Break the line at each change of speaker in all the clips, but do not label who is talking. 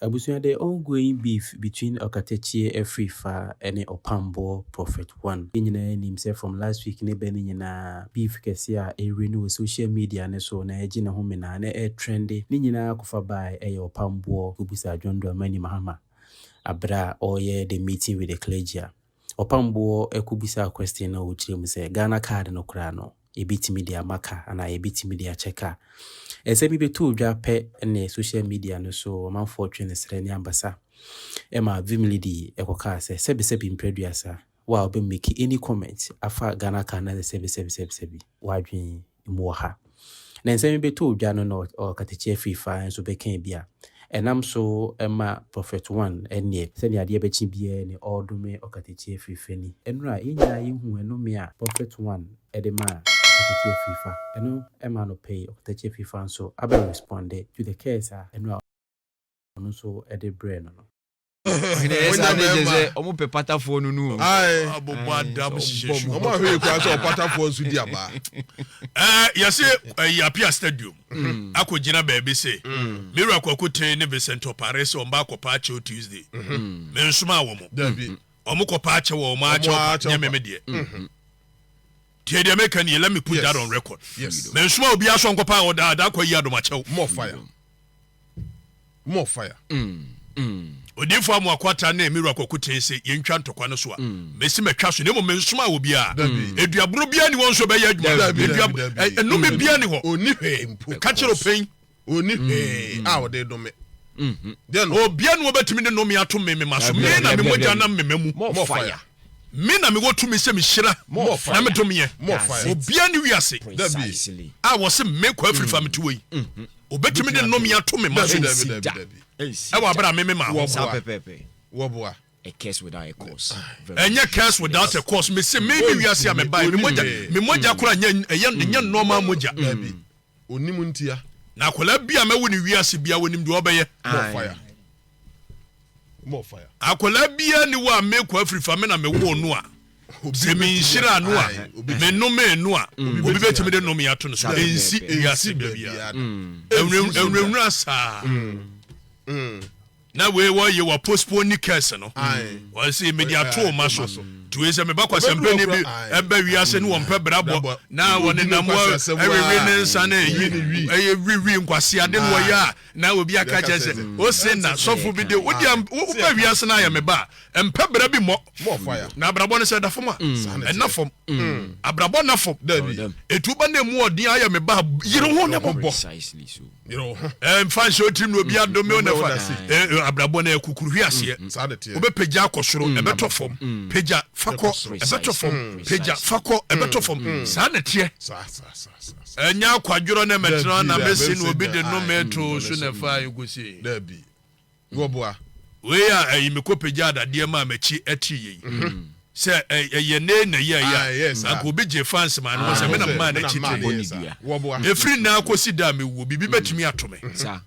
Abusua, the ongoing beef between Okatakyie, Afrifa, and Opambour Prophet 1. Himself from last week, na beef kesia a renew social media ne so na ejina homina na trendy. Nina kufa by a Opambour kubusa John Dramani Mahama. Abra oye the meeting with the clergy. Opambour kubisa question na uchiri say Ghana card no krano. Ebiti media maka and I ebiti media checker. Ese bi betu dwape ne social media no so man fortune sreni ambasa. Emma vimlidi ekoka sebi impreduasa. Wa obe make any comment afa Ghana card na sebi. Wadwin mu ha. Na ese bi betu dwa no Okatakyie Afrifa so beken bia. Enam so Emma Prophet 1 ene seni ade bechi bia ne odume Okatakyie Afrifa ni. Enura inya yihu enome a Prophet 1 edema Okatakyie Afrifa. Eno Emma no pay Okatakyie Afrifa so abe responded to the case eno ono so ede brain no.
Omo pe patafo no nu.
Ai abobadam shishu. Omo ahwe kwa so patafo nsu di aba.
Yase Yapia Stadium. Akogina baby say. Mira Kwaku train ne Vicente Paris on back of Tuesday. Men suma wo mo.
Dabi.
Omo ko pache wo mo acho nyame de. Tiede make can let me put that on record.
Yes.
Men suma obi aso nkopa wo da kwa yi adoma chew.
More fire.
Odinfo amu akwata na Mira Kwaku train say yentwa ntokwa no so a. Mesi metwa so ne mo men suma wo bia. Eduabro bia ni won so be ya aduma. Enu me bia ni ho.
Oni hwe mpu.
Ka chero pen.
Oni hwe a wo de dome.
Then obia no betimi ne no me ato me maso me na me moja na mememu.
More fire.
Me na me go to me se me hira. Na me to me.
More fire.
Obia ni wiase.
Precisely.
I was me kwa Afrifa me to we. Obetimi ne no me ato me maso. E wa bra me ma.
Woboa.
A case without a cause.
Enya case without a cause. Me se me wiase a me buy me moja kura nya normal moja.
Onimu ntia.
Na kola bia me woni wiase bia wonim de obeye.
More fire.
Akola bia ni wa me kwa Afrifa me na me wo no a. Se me nshira no a. Me no me no a. Obi betimi de no me ato no so. Ensi wiase bia. Enwura sa. Na we ye wa postpone ni case no. Wa say media to ma so. To say me ba kwa sempe ni bi eba wiase ni won pe brabo. Na woni na mo ewe ne nsa na yi wi nkwase ade no ya na obi aka chese o se na sofo bi de wo ba wiase na ya me ba empe bra bi mo.
More fire.
Na brabo ne se da fom a na fom abrabo na fom etuba na mu odin aya me ba yire ho ne bobo.
Precisely so.
You know.
Fan show team no bi adome o na fa abrabo na ekukuru hwiase obe peja akosoro ebeto fom peja fako ebeto fom peja fako ebeto fom sa na tie enya kwadworo na metro na mesi no obi de no meto so na fa yugosi
Dabi. Woboa.
we ya imeko peja adade ma machi eti yi se ye ne na ye ya anko bi je fans man no se me na ma na chi tiri
Woboa.
efri na akosi da me wo bibi betumi atome
Sa.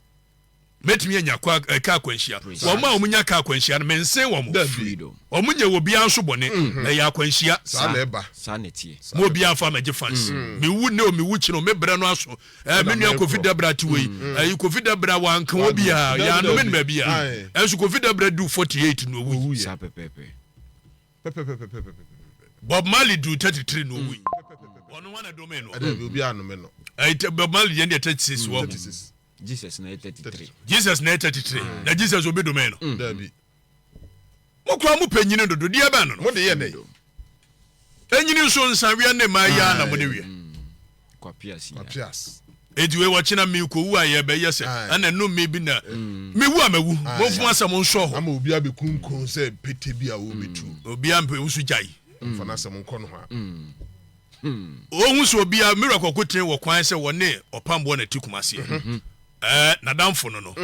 metumi anya kwa ka kwanhia wo ma omunya ka kwanhia no mense wo mo
Freedom.
omunye wo bia nso bone na ya kwanhia
Saleba.
Sanity.
mo bia fa ma je fans me wu ne o me wu chi no me bra no aso me nua Covid bra ti we Covid bra wan kan wo bia ya no me na bia enso Covid bra do 48 no wu
Sa pepepe.
Bob Marley do 33 no wu ono wana do me no
Dabi obi anome no.
Bob Marley ye 36 wo
Jesus na 33.
Jesus na 33 na Jesus obi do me no
Dabi.
mo kwa mo panyine dodo dia ba no
Mo de ye dey.
enyini so nsa wi na ma ya na mo ne wi
Kwapiasi.
Papias.
ediwe wachina mi ko wu aye be yese ana no me bi na mi wu amawu mo fu asam nso ho
Ama obi abekunkun se pete bi a wo betu.
obi ampe usu jai
Fana asem nko no ha.
ohun so obi a Mira Kwaku ten wo kwan se wone Opambour na tikumase na damfo no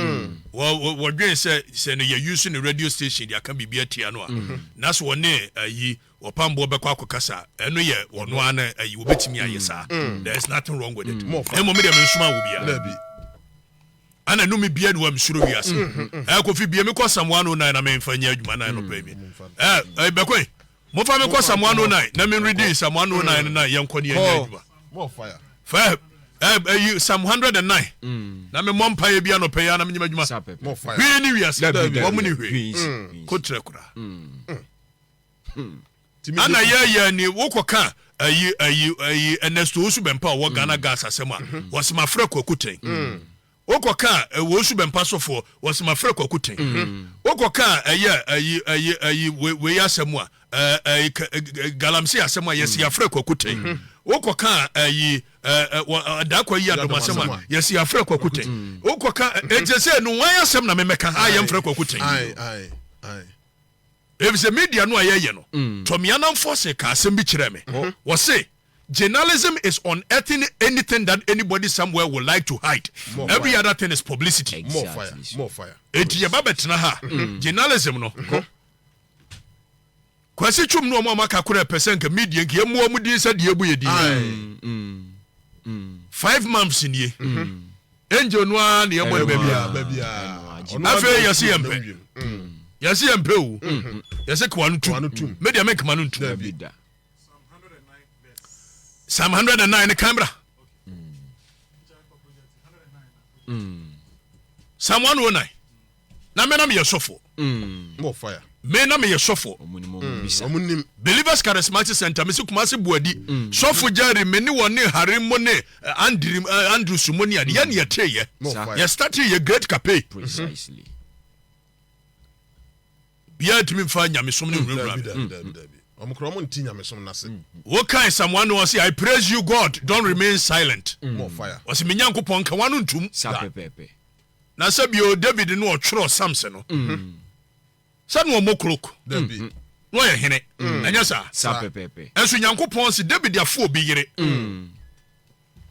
wo dwen se no ye use no radio station dia kan bibia tia no a na so wone ayi Opambour be kwa akokasa eno ye wono ana ayi wo betimi ayesa there is nothing wrong with it emo me dem nsuma wo bia
Dabi.
ana no me bia no am suro wiase Kofi bia me kwa Samuel 109 na me mfanya adwuma na no pay me bekwe mo fa me kwa Samuel 109 na me ready Samuel 109 na ye nkɔ ne adwuma
More fire.
fa Psalm 109. Na me mompa ye bia no pay na me nyima dwuma.
More fire.
Hwe ni wiase. Wo mu ni hwe. Kotre kura. Ana ye ni wokoka Ernesto Osu Bempa wo Ghana gas asema was my friend Kwaku Ten. Wokoka Osu Bempa sofo was my friend Kwaku Ten. Wokoka we asema galamsi asema yes ya friend Kwaku Ten. Wokoka dakwa yi adoma asema yes ya friend Kwaku Ten. Wokoka ejese no wan asem na memeka ha ya friend Kwaku Ten.
Ai.
If the media no aye no Tomiana force ka asem bi kire me wo say journalism is unearthing anything that anybody somewhere would like to hide. Every other thing is publicity.
More fire.
Eti ye babetena ha journalism no kwasi twum no mo maka kura percent ka media nke emu mu din se de ebu ye din 5 months nie enjo no a ne emo
Babia.
afa yesi yempe yesi yempe o yesi kwanu media make manu ntu Psalm 109 camera. Psalm 109. Na me na me yesofo.
More fire.
Me na me yesofo. Believers Charismatic Center me se Kumasi Buadi. Sofo jari me ni woni harimo ne Andrew Sumoni ade ya ne yeteye. Ya start ye great ghpage.
Precisely.
Bia timi fa nyame som ne nwura. What kind someone was say I praise you God, don't remain silent.
More fire.
Was me nyankopon ka wanu ntum. Na sabio David no otworo Samson no. Sa no mokrok.
David.
No ye hene. Anya sa. Enso nyankopon si David afo obi yire.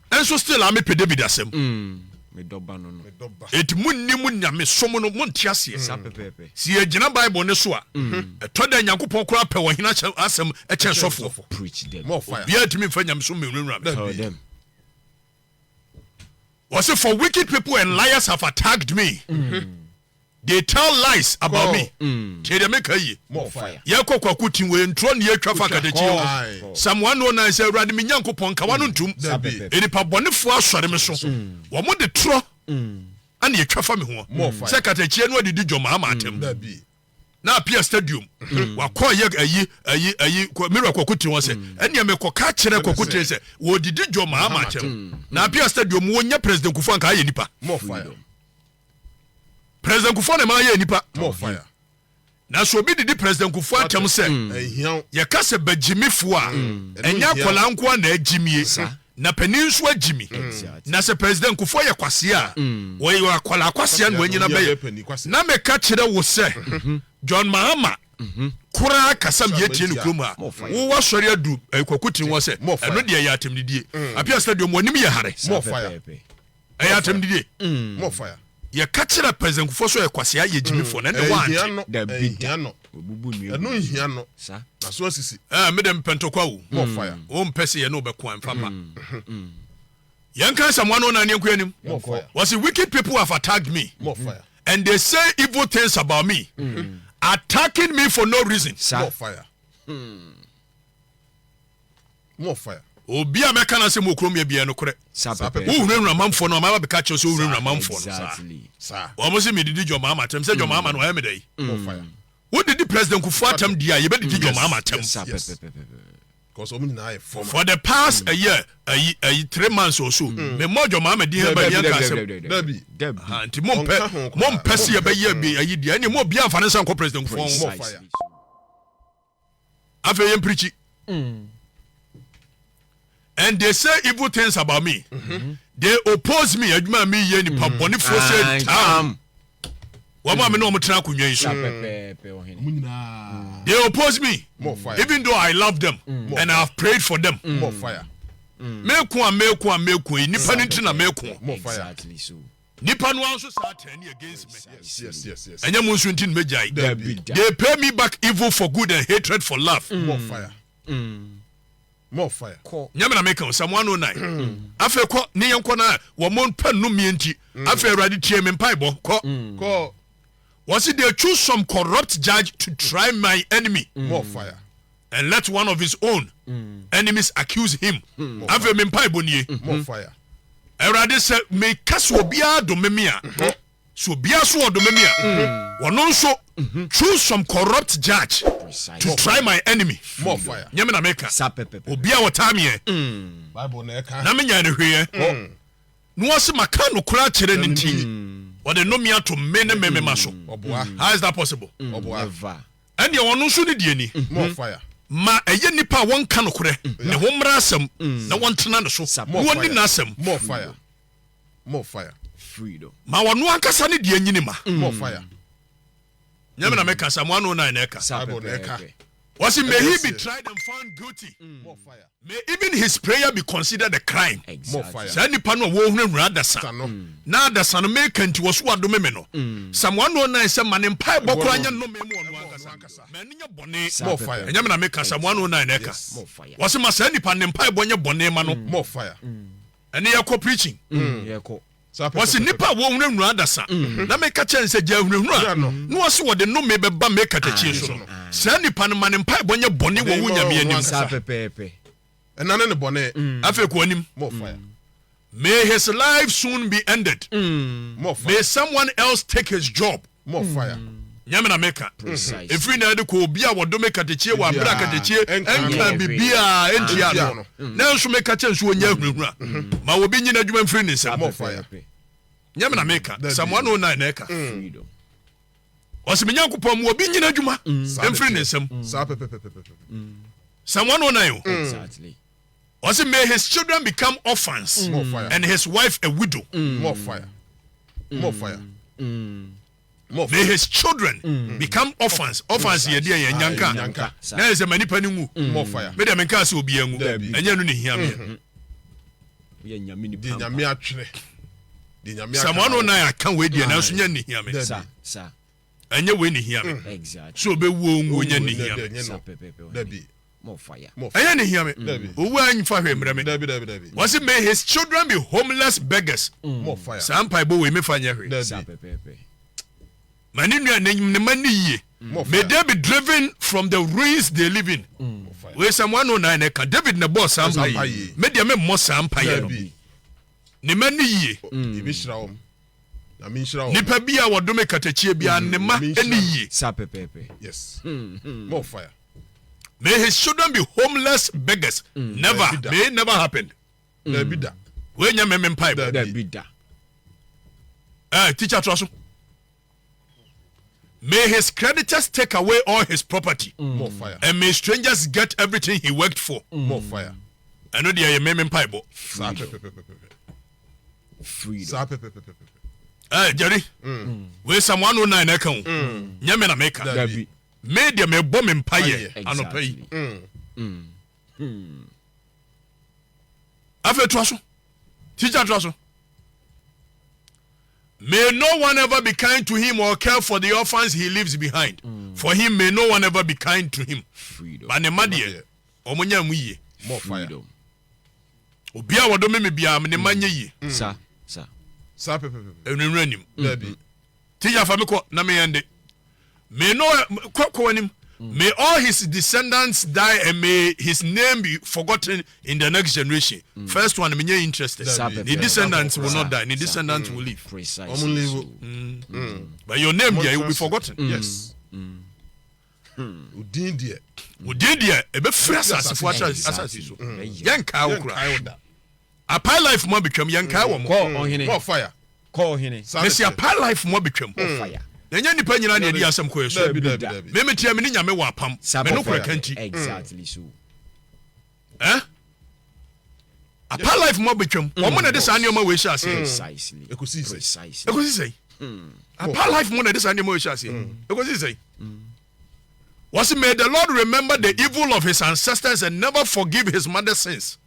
Enso still am pe David asem.
Me doba no.
Et munni munyame som no montiase. Si e gina Bible ne so a. To da nyankopon kora pe wo hena asem e chen sofo.
Preach them.
More fire.
Bia timi fa nyame som me nwura.
Tell them.
Was it for wicked people and liars have attacked me? They tell lies about me. Tell make yi.
More fire.
Ya Kwaku tin we ntro ne atwa fa kadakye. Psalm 109 say Awurade me nyankopon ka wano ntum. Eni pa bonefo asore me so. Wo mo de tro. Ana atwa fa me ho. Say kadakye no adidi dwoma amatem. Na apia stadium. Wa ko ye ayi mira Kwaku tin wo say. Ene me ko ka kire Kwaku tin say wo didi dwoma amatem. Na apia stadium wo nya president Kufu anka aye nipa.
More fire.
President Kufu na ma ye nipa.
More fire.
Na so bi didi president Kufu atem say ye ka se bagimifo a enya kola nko na agimie na paninso agimi na se president Kufu ye kwase a wo ye akola kwase na wanyina be na me ka kire wo se John Mahama kura kasam ye tie ne kurom a wo wa sori adu Kwaku tin wo se eno de ye atem didie apia stadium wonim ye hare
More fire.
ye atem didie
More fire.
ye ka kire president Kufu so ye kwase a ye gimifo na de wan
No hiano. Na so asisi.
me dem pentokwa wo
More fire.
wo mpese ye no be ko amfama yan kan Psalm 109 ne kwanim
More fire.
was it wicked people have attacked me
More fire.
and they say evil things about me attacking me for no reason.
More fire. More fire.
Obi a meka na se mo krom ye bia no kore wo wura manfo no ma ba ka che so wo wura manfo no
Sir.
wo mo se me didi dwoma amatem se dwoma ama no ya me dai
More fire.
wo didi president Kufu atam dia ye be didi dwoma amatem
Because omni na
for the past a year 3 months or so me mo dwoma ama di ha ba yan ka se
Dabi.
anti mom pese ye be ye bi ayi dia ni mo bia amfane san ko president Kufu
More fire.
afa ye preach and they say evil things about me. They oppose me. Aduma me ye ni pa boni fo say tam. Wa ma me no mo tena kunwa yi so. They oppose me.
More fire.
Even though I love them and I have prayed for them.
More fire.
Me ko nipa ni ntina me ko.
More fire.
Nipa no anso sa turn against me.
Yes.
Enya mo nso ntin me jai. They pay me back evil for good and hatred for love.
More fire. More fire.
Nyame na make Psalm 109 afa ko ne yenko na wo mon panu mienti afa Awurade tie me mpaibo ko was it they choose some corrupt judge to try my enemy.
More fire.
And let one of his own enemies accuse him. Afa me mpaibo nie
More fire.
Erade se me kaso obia do memia. So obia so do memia. Wono nso choose some corrupt judge to try my enemy.
More fire.
Nyame na meka. Obia wotame
Bible na eka.
na menya ne hwe. No wase maka no kura kire ne nti. Or the no me to me ne me maso. How is that possible?
Oboa.
And you want to die ni.
More fire.
Ma eye nipa won ka no kure. Ne ho mra asem na won tena ne so. Won ni na asem.
More fire. More fire.
Freedom.
Ma wonu ankasa ne die nyini ma.
More fire.
Nyame na meka Psalm 109 na eka.
Bible na eka.
Was it may he be tried and found guilty?
More fire.
May even his prayer be considered a crime.
More fire.
Say nipa no wo hunu nwura sa. Na dasa no make nti wo so adome me no. Psalm 109 say manempa bokura nya no me mu onu ankasa. Mani nya bone.
More fire.
Nyame na meka Psalm 109 na eka.
More fire.
Was ma say nipa nempa bonye bone ma no.
More fire.
Ene yakọ preaching.
Yeko.
Was nipa wo hunu nwura sa. Na meka chen say ja hunu nwura. No was wo de no me beba make Okatakyie so no. Say nipa no manempa bonye bone wo wunyame anim.
Sa pepepe.
Enane ne bone.
Afi ko anim.
More fire.
May his life soon be ended.
More fire.
May someone else take his job.
More fire.
Nyame na meka. Every na de ko obi a wodome Okatakyie wa bra Okatakyie enka bibia entia no. Na nso meka che nso onya hunhura. Ma obi nyina adwuma mfiri ne nsam.
More fire.
Nyame na meka. Psalm 109 na eka.
Freedom.
Osi menyankopon mu obi nyina adwuma mfiri ne nsam.
Sa pepe.
Psalm 109.
Exactly.
Osi may his children become orphans
More fire.
and his wife a widow.
More fire. More fire. More
May
fire.
his children become orphans. Orphans ye dia ye nyanka. Na eze manipa ni ngu.
More fire.
Me de menka se obi angu. Enye no ne hia me.
We nyame ni
Di
pampa.
nyame atwere. Di nyame
Psalm 109 aka we dia na so nya ne hia me.
Sa.
Enye we ne hia me.
Exactly.
So be wo ngu nya ne hia me.
Sa pepepe.
Dabi.
More fire.
Enye ne hia me.
Dabi.
Owu anfa hwe mre me.
Dabi.
Was it may his children be homeless beggars?
More fire.
Sampai bo we me fa nya hwe.
Sa
Dabi.
pepepe.
Mani nua ne mani ye.
More
May
fire.
they be driven from the ruins they live in.
More fire.
We Psalm 109 na ka David na boss sampai. Me dia me mo sampai no.
Dabi.
Ne mani ye.
Ibi shira wom. Na min shira wom.
Nipa bia wodome Okatakyie bia ne ma eni ye.
Sa pepepe.
Yes. More fire.
May his children be homeless beggars. Never. May it never happen.
Dabi da.
We nya me mpai.
Dabi.
Bida.
Teacher Troso. May his creditors take away all his property.
More fire.
And may strangers get everything he worked for.
More fire.
I know they are me mpai bo.
Sa pepe.
Freedom.
Sa pepe.
Jerry. We Psalm 109 na kan. Nya me na meka.
Dabi.
May dia me bo me mpaye anopai.
Exactly.
Afa Troso. Teacher Troso. May no one ever be kind to him or care for the orphans he leaves behind. For him, may no one ever be kind to him.
Freedom.
But ne madie, omonya mu ye.
More fire.
Freedom.
Obi a wodome me bia me ne manya ye.
Sa.
Sa pepe.
Enunura nim.
Dabi.
Tija fa me ko na me yende. May no ko anim. May all his descendants die and may his name be forgotten in the next generation. First one, me interested. The descendants will not die. The descendants will live.
Precisely. So.
But your name here will be forgotten.
Yes. Udin die.
Wodin dia ebe frɛ asase fo asase so. Yanka wo kura. Apa life mo betwam yanka wo mo.
More fire.
Call him.
Sa
Me si apa life mo betwam.
Fire.
Na nya nipa nyina na edi asɛm koye so.
Dabi.
Me metia me ni nyame wɔ apam. Me no kura kanti.
Exactly so.
Apa life mo betwam. Wo mo na de sa nneɛma we hyɛ ase.
Precisely.
Ekosi se.
Precisely.
Ekosi sei. Apa life mo na de sa nneɛma we hyɛ ase. Ekosi sei. Was it may the Lord remember the evil of his ancestors and never forgive his mother's sins.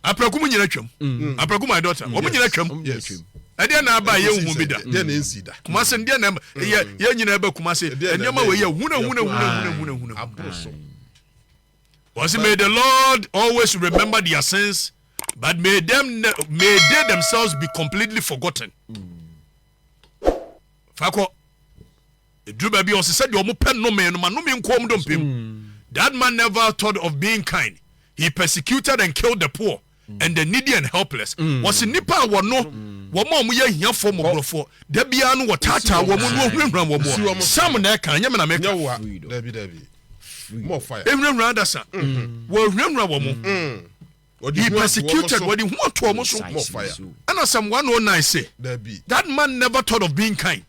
Aprakum nyina twam. Aprakum my daughter. Wo nyina twam.
Yes.
Ade na aba ye hu bi da.
Dia na ensi da.
Kuma se ndie na ye nyina ba kuma se nneema we ye huna.
Abroso.
Was it may the Lord always remember their sins, but may they themselves be completely forgotten. Fako Druba bi on se said the omo pen no me no ma no me nkom do mpem. That man never thought of being kind. He persecuted and killed the poor and the needy and helpless. Was in Nipa or no, woman we are here for more for Debian, what Tata, woman, some neck, and Yamana make
Debbie. More fire.
Even rather, sir. Well, remember, woman. He persecuted what he wanted to almost
more fire.
And as some 109 say, that man never thought of being kind.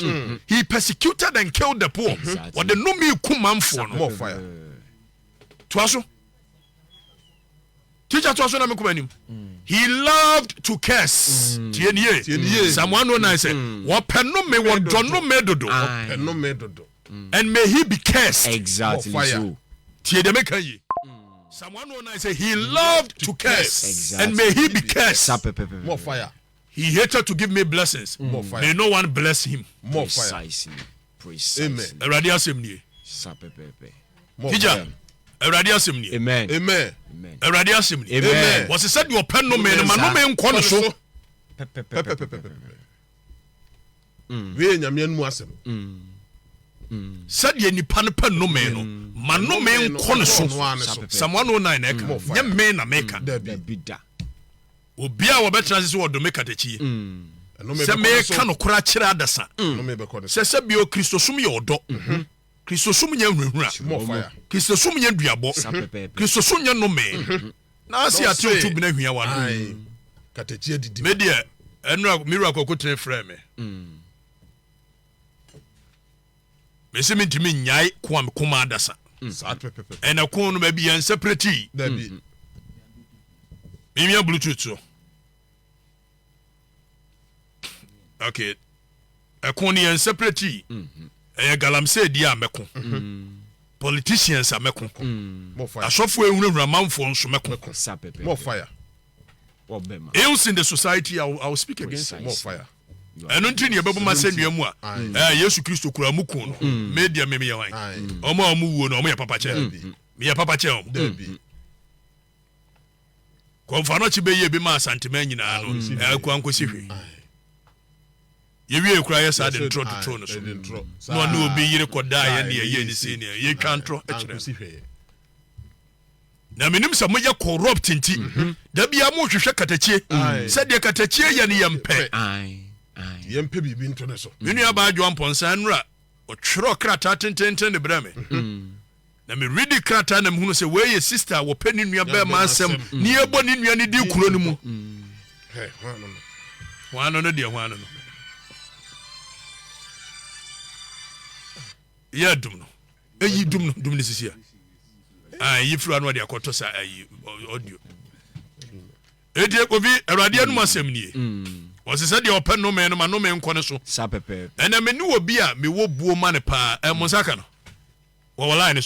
He persecuted and killed the poor. What the no me come for
more fire.
Twaso. Teacher Twaso na me come anim. He loved to curse. Tienye. Psalm 109 say, "What penno me what dono me dodo."
Penno me dodo.
And may he be cursed.
Exactly so.
Tienye me kan yi. Psalm 109 say he loved to curse.
Exactly.
And may he be cursed.
More fire.
He hated to give me blessings.
More fire.
May no one bless him.
More fire.
Precisely.
Amen.
Eradi asem nie.
More
Teacher,
fire.
Eradi asem nie.
Amen.
Amen.
Eradi asem nie.
Amen.
Was said you pen no man, man no man nkɔ no so.
We nyame anu asem.
Said ye nipa no pen no man no. Man no man nkɔ no so. Psalm 109 eka. Nye me na meka.
Bida.
Obi a wɔbɛtena se wɔ do meka tachi. Sɛ meka no kora kyerɛ adasa. Sɛ bio Kristosum yɛ ɔdɔ. Kristosum nyɛ nhwehwura. Kristosum nyɛ duabɔ. Kristosum nyɛ nome. Na asi ate otu bi na hwia wa no.
Katechi didi.
Me de ɛno miracle ko tene frɛ me. Me se me ntimi nyae ko am koma adasa. Ɛna ko no ba bi yɛn separate.
Dabi.
Mimia Bluetooth so. Okay. Ɛko ni yɛn separate. Ɛyɛ galamsey di a mɛko. Politicians a mɛko.
More fire.
Asɔfo ehunahuna manfo nso mɛko.
More fire.
Ills in the society I will speak against.
More fire.
Ɛno nti ne yɛbɛbɔ ma sɛ nua mu a Yesu Kristo kura mu kun no. Media me yɛ wan. Ɔmo wuo no ɔmo yɛ papa kyɛ. Me yɛ papa kyɛ ɔmo. Kɔmfa no kyibe yɛ bi ma asantema nyinaa no. Ɛkɔ ankosi hwe. Yewie kura yɛ sa de ntro to tro no so. No no obi yire kɔda yɛ ne yɛ ni se ne yɛ twa ntro ɛkyerɛ. Na menim sɛ moyɛ corrupt nti da bia mo hwehwɛ Katakyie sɛ de Katakyie yɛ ne yɛmpɛ
Yɛmpɛ bibi nto ne so.
me nua ba adwo amponsa nura ɔtwerɛ krata tententen de brɛ me na me read krata na me hunu sɛ we yɛ sister wɔ pɛ ne nua bɛ ma asɛm ne yɛbɔ ne nua ne di kuro no mu hwano no deɛ hwano no yɛ dum no ɛyi dum no sisi a yi furu anu de akoto sa ayi audio edie obi awurade anu asɛm nie wɔse sɛ deɛ ɔpɛ no me no ma no me nkɔ ne so
Sa pepe.
ɛna me ni obi a me wo buo ma ne pa mo saka no wɔ line